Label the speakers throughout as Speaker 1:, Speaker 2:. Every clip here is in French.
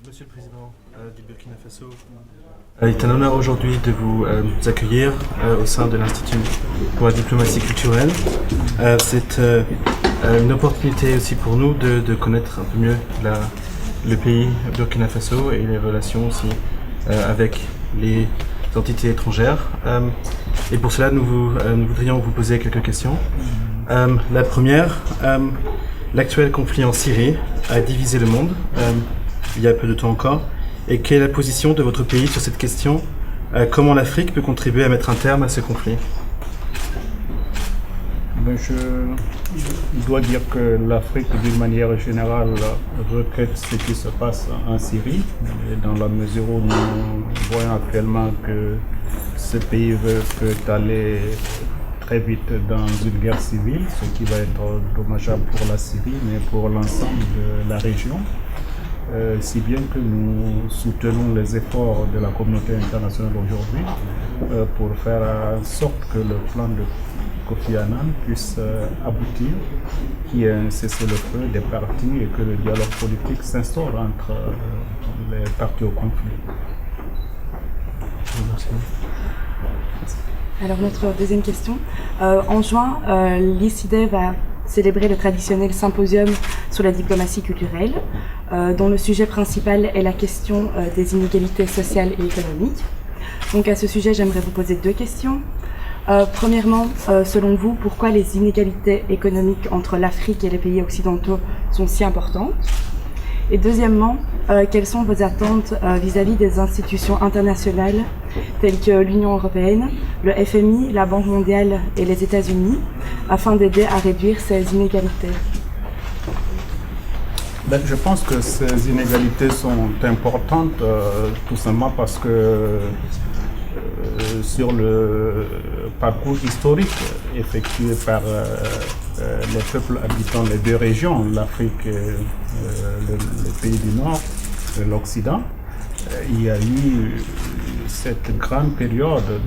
Speaker 1: Monsieur le Président du Burkina Faso, il est un honneur aujourd'hui de vous accueillir au sein de l'Institut pour la diplomatie culturelle. C'est une opportunité aussi pour nous de connaître un peu mieux le pays Burkina Faso et les relations aussi avec les entités étrangères. Et pour cela, nous voudrions vous poser quelques questions. La première, l'actuel conflit en Syrie a divisé le monde il y a peu de temps encore. Et quelle est la position de votre pays sur cette question? Comment l'Afrique peut contribuer à mettre un terme à ce conflit?
Speaker 2: Je dois dire que l'Afrique, d'une manière générale, regrette ce qui se passe en Syrie, dans la mesure où nous voyons actuellement que ce pays peut aller très vite dans une guerre civile, ce qui va être dommageable pour la Syrie, mais pour l'ensemble de la région. Si bien que nous soutenons les efforts de la communauté internationale aujourd'hui pour faire en sorte que le plan de Kofi Annan puisse aboutir, qu'il y ait un cessez-le-feu des partis et que le dialogue politique s'instaure entre les partis au conflit.
Speaker 1: Merci.
Speaker 3: Alors notre deuxième question. En juin, l'ICIDE va célébrer le traditionnel symposium sur la diplomatie culturelle, dont le sujet principal est la question des inégalités sociales et économiques. Donc à ce sujet, j'aimerais vous poser deux questions. Premièrement, selon vous, pourquoi les inégalités économiques entre l'Afrique et les pays occidentaux sont si importantes? Et deuxièmement, quelles sont vos attentes vis-à-vis des institutions internationales telles que l'Union européenne, le FMI, la Banque mondiale et les États-Unis, afin d'aider à réduire ces inégalités?
Speaker 2: Je pense que ces inégalités sont importantes tout simplement parce que sur le parcours historique effectué par les peuples habitant les deux régions, l'Afrique et le pays du Nord, l'Occident, il y a eu cette grande période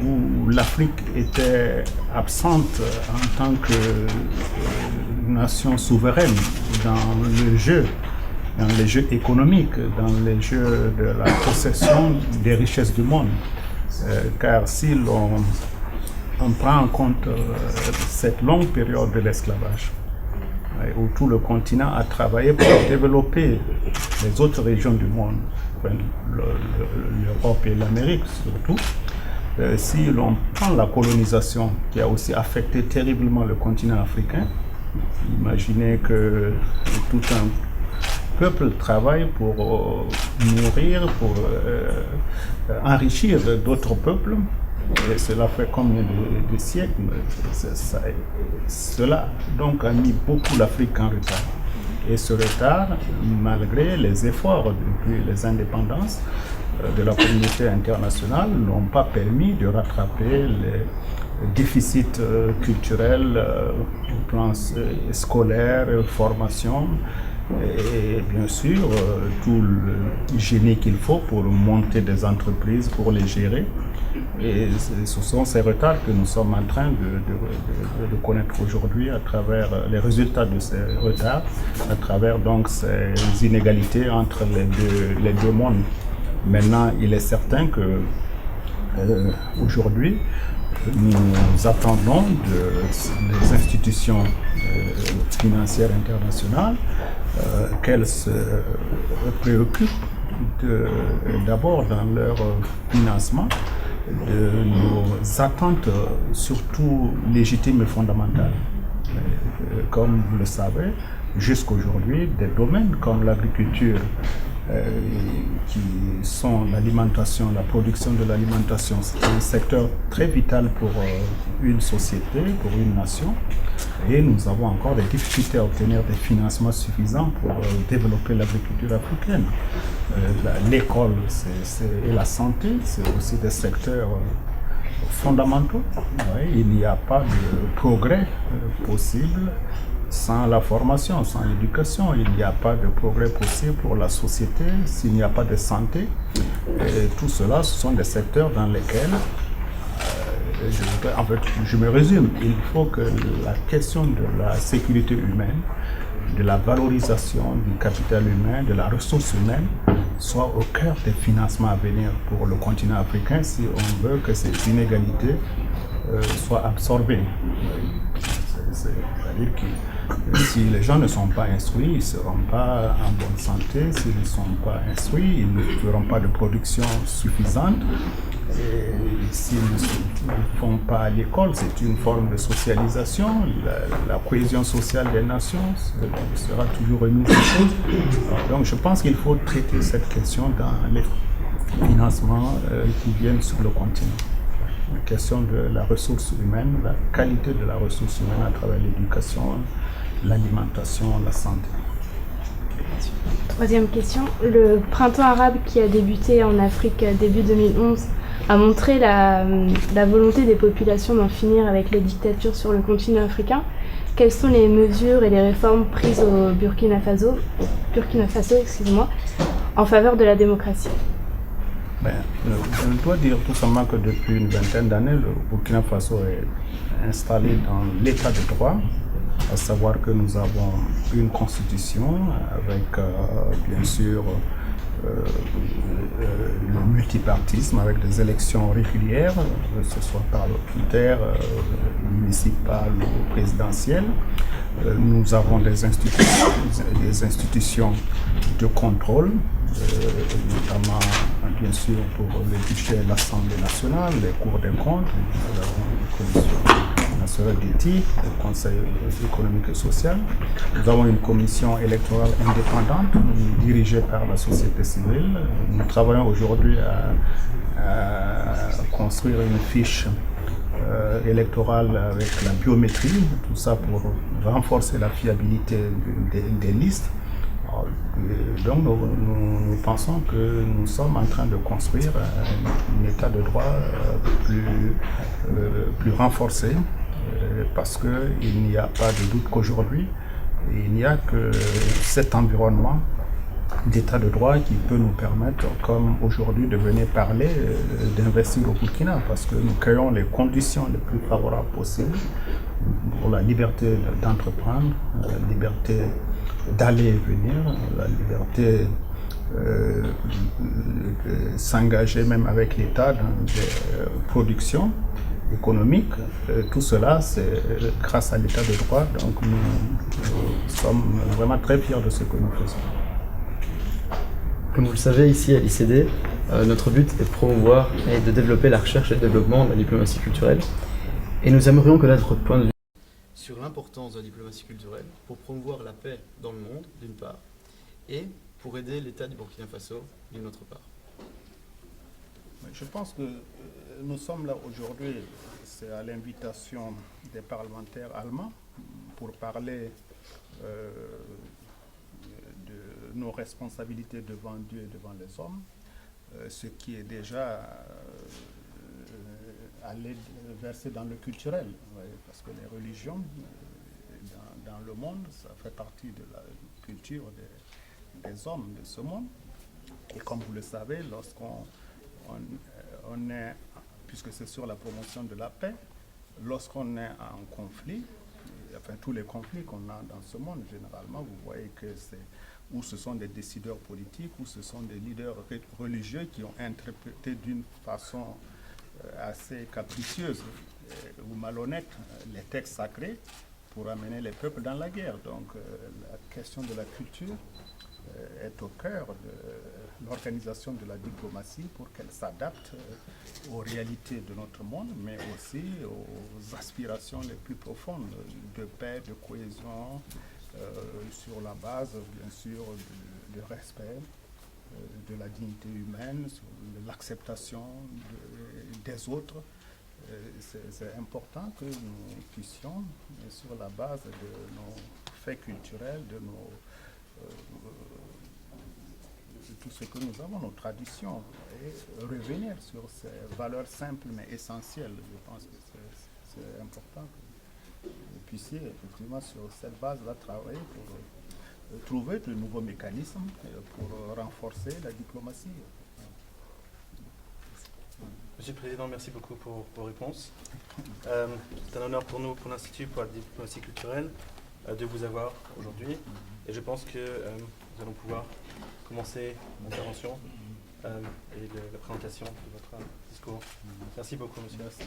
Speaker 2: où l'Afrique était absente en tant que nation souveraine dans les jeux économiques, dans les jeux de la possession des richesses du monde. Car si on prend en compte cette longue période de l'esclavage, où tout le continent a travaillé pour développer les autres régions du monde, l'Europe et l'Amérique surtout, si l'on prend la colonisation qui a aussi affecté terriblement le continent africain, imaginez que tout un peuple travaille pour nourrir, pour enrichir d'autres peuples. Et cela fait combien de siècles? Cela donc a mis beaucoup l'Afrique en retard. Et ce retard, malgré les efforts depuis les indépendances de la communauté internationale, n'ont pas permis de rattraper les déficits culturels, au plan scolaire, formation, et bien sûr tout le génie qu'il faut pour monter des entreprises, pour les gérer. Et ce sont ces retards que nous sommes en train de connaître aujourd'hui à travers les résultats de ces retards, à travers donc ces inégalités entre les deux mondes. Maintenant, il est certain que aujourd'hui, nous attendons des institutions financières internationales qu'elles se préoccupent d'abord dans leur financement de nos attentes surtout légitimes et fondamentales. Comme vous le savez, jusqu'aujourd'hui, des domaines comme l'agriculture, qui sont l'alimentation, la production de l'alimentation, c'est un secteur très vital pour une société, pour une nation. Et nous avons encore des difficultés à obtenir des financements suffisants pour développer l'agriculture africaine. L'école et la santé, c'est aussi des secteurs fondamentaux. Il n'y a pas de progrès possible sans la formation, sans l'éducation. Il n'y a pas de progrès possible pour la société s'il n'y a pas de santé. Et tout cela, ce sont des secteurs dans lesquels je me résume, il faut que la question de la sécurité humaine de la valorisation du capital humain, de la ressource humaine, soit au cœur des financements à venir pour le continent africain si on veut que ces inégalités soient absorbées. C'est-à-dire que si les gens ne sont pas instruits, ils ne seront pas en bonne santé. S'ils ne sont pas instruits, ils ne feront pas de production suffisante. Et s'ils ne font pas l'école, c'est une forme de socialisation. La cohésion sociale des nations sera toujours remise en cause. Donc je pense qu'il faut traiter cette question dans les financements qui viennent sur le continent. La question de la ressource humaine, la qualité de la ressource humaine à travers l'éducation, l'alimentation, la santé.
Speaker 4: Troisième question. Le printemps arabe qui a débuté en Afrique début 2011 a montré la volonté des populations d'en finir avec les dictatures sur le continent africain. Quelles sont les mesures et les réformes prises au Burkina Faso, en faveur de la démocratie?
Speaker 2: Je dois dire tout simplement que depuis une vingtaine d'années, le Burkina Faso est installé dans l'état de droit, à savoir que nous avons une constitution avec bien sûr le multipartisme avec des élections régulières, que ce soit parlementaires, municipales ou présidentielles. Nous avons des institutions de contrôle, notamment bien sûr pour le budget de l'Assemblée nationale, les cours des comptes, nous avons une commission nationale d'éthique, le Conseil économique et social. Nous avons une commission électorale indépendante dirigée par la société civile. Nous travaillons aujourd'hui à construire une fiche électorale avec la biométrie, tout ça pour renforcer la fiabilité des listes. Donc nous pensons que nous sommes en train de construire un état de droit plus renforcé parce qu'il n'y a pas de doute qu'aujourd'hui, il n'y a que cet environnement d'état de droit qui peut nous permettre, comme aujourd'hui, de venir parler d'investir au Burkina, parce que nous créons les conditions les plus favorables possibles pour la liberté d'entreprendre, la liberté d'aller et venir, la liberté de s'engager même avec l'État dans des productions économiques. Tout cela, c'est grâce à l'État de droit. Donc nous sommes vraiment très fiers de ce que nous faisons.
Speaker 5: Comme vous le savez, ici à l'ICD, notre but est de promouvoir et de développer la recherche et le développement de la diplomatie culturelle. Et nous aimerions connaître votre point de vue sur l'importance de la diplomatie culturelle pour promouvoir la paix dans le monde, d'une part, et pour aider l'État du Burkina Faso, d'une autre part.
Speaker 2: Je pense que nous sommes là aujourd'hui, c'est à l'invitation des parlementaires allemands pour parler de nos responsabilités devant Dieu et devant les hommes, ce qui est déjà aller verser dans le culturel, parce que les religions dans le monde, ça fait partie de la culture des hommes de ce monde. Et comme vous le savez, lorsqu'on est, puisque c'est sur la promotion de la paix, lorsqu'on est en conflit, enfin tous les conflits qu'on a dans ce monde, généralement, vous voyez que c'est où ce sont des décideurs politiques, où ce sont des leaders religieux qui ont interprété d'une façon assez capricieuse ou malhonnête les textes sacrés pour amener les peuples dans la guerre. Donc la question de la culture est au cœur de l'organisation de la diplomatie pour qu'elle s'adapte aux réalités de notre monde, mais aussi aux aspirations les plus profondes de paix, de cohésion, sur la base, bien sûr, du respect de la dignité humaine, de l'acceptation des autres. C'est important que nous puissions, sur la base de nos faits culturels, de tout ce que nous avons, nos traditions, et revenir sur ces valeurs simples mais essentielles. Je pense que c'est important que vous puissiez effectivement sur cette base-là travailler pour trouver de nouveaux mécanismes pour renforcer la diplomatie.
Speaker 1: Monsieur le Président, merci beaucoup pour vos réponses. C'est un honneur pour nous, pour l'Institut pour la diplomatie culturelle, de vous avoir aujourd'hui. Et je pense que nous allons pouvoir commencer l'intervention et la présentation de votre discours. Merci beaucoup, monsieur.
Speaker 2: Merci.